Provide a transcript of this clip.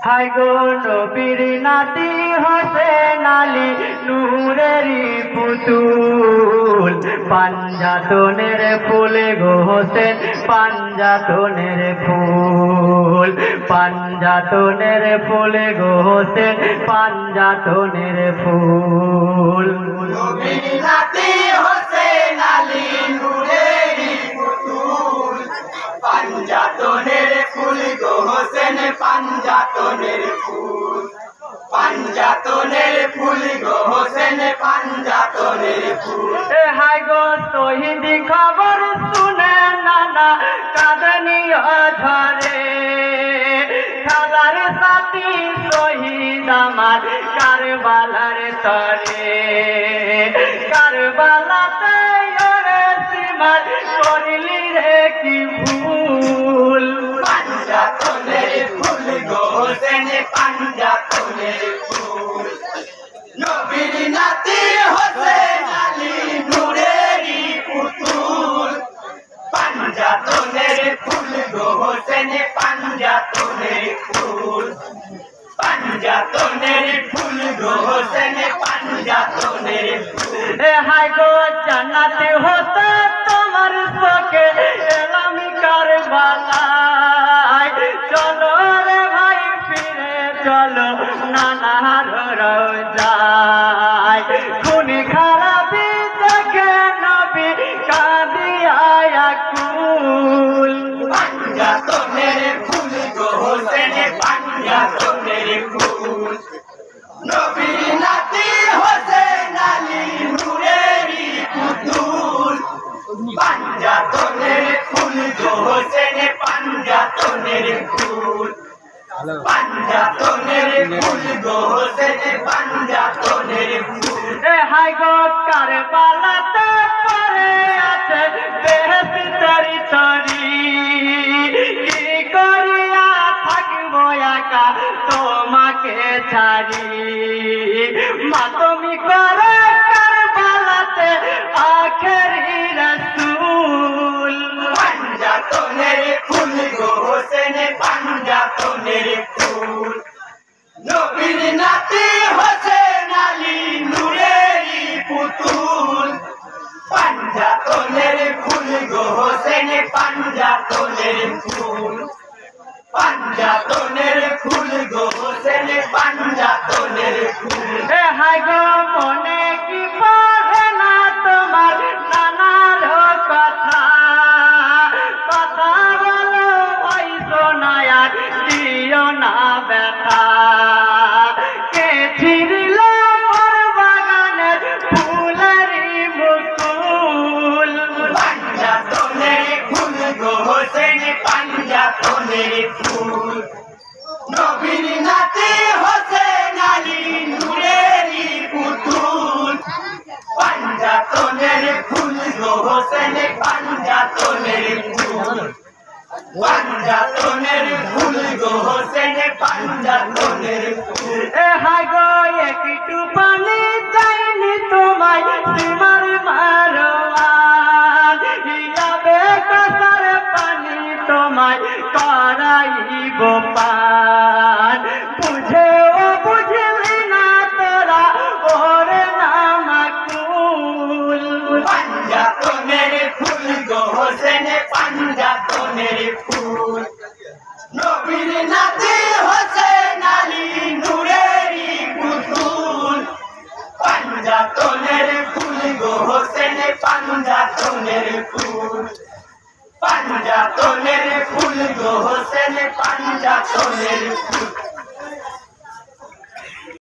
High গো নবীর নাতি হোসেন আলী নূরেরই পুতুল পাঞ্জাতনের ফুল গো হোসেন পাঞ্জাতনের ফুল পাঞ্জাতনের ফুল গো হোসেন পাঞ্জাতনের ফুল নবীর নাতি হোসেন আলী নূরেরই পুতুল পাঞ্জাতনের ফুল গো হোসেন পাঞ্জাতনের ফুল পাঞ্জাতনের ফুল গো হোসেন পাঞ্জাতনের ফুল। হাই গো শহীদ খবর শুনে নানা কাঁদনি ঝরে খালার সাথী শহীদ আমার কারবালার তরে কারবালাতে ওরে সীমার করলি রে কি ভুল পাঞ্জাতনের ফুল গো হোসেন পাঞ্জাতনের ফুল নবীর নাতি হোসেন আলী নূরেরই পুতুল পাঞ্জাতনের ফুল গো হোসেন পাঞ্জাতনের ফুল পাঞ্জাতনের ফুল গো হোসেন পাঞ্জাতনের ফুল। হাই গো জান্নাতে হতে তোমার চোখে এলাম কারবালায় চলো রে ভাই ফিরে চলো নানার রওজায় খুনি খারাপি দেখে নবী কাঁদিয়া আকুল পাঞ্জাতনের ফুল গো হোসেন পাঞ্জাতনের ফুল নবীর নাতি হোসেন আলী নূরেরই পুতুল পাঞ্জাতনের ফুল গো হোসেন পাঞ্জাতনের ফুল পাঞ্জাতনের ফুল গো হোসেন পাঞ্জাতনের ফুল। হাই গো কারবালাতে পড়ে আছে বেহেশতের তরি কি করিয়া থাকবো একা তোমাকে ছাড়ি মা তুমি করে কারবালাতে আখেরি রাসূল পাঞ্জাতনের ফুল গো হোসেন পাঞ্জাতনের ফুল নবীর নাতি হোসেন আলী নূরেরই পুতুল পাঞ্জাতনের ফুল গো হোসেন পাঞ্জাতনের ফুল পাঞ্জাতনের ফুল গো হোসেন পাঞ্জাতনের ফুল। হাই গো মনে কি পড়ে না তোমার নানার কথা কথা বলো ওই সোনায়ার দিও না ব্যথা কে ছিড়িল মোর বাগানের ফুলেরই মুকুল পাঞ্জাতনের ফুল গো হোসেন পাঞ্জাতনের ফুল নবীর নাতি হোসেন আলী নূরেরই পুতুল পাঞ্জাতনের ফুল গো হোসেন পাঞ্জাতনের ফুল পাঞ্জাতনের ফুল গো হোসেন পাঞ্জাতনের ফুল। হাই গো একটু পানি চাইনি তোমায় সীমার মারোয়ান হিলাবে কসার পানি তোমায় করাইব পান বুঝেও বুঝলি না তোরা ওরে নামাকুল পাঞ্জাতনের ফুল গো হোসেন পাঞ্জাতনের ফুল নবীর নাতি হোসেন আলী নূরেরই পুতুল পাঞ্জাতনের ফুল গো হোসেন পাঞ্জাতনের ফুল পাঞ্জাতনের ফুল গো হোসেন পাঞ্জাতনের ফুল।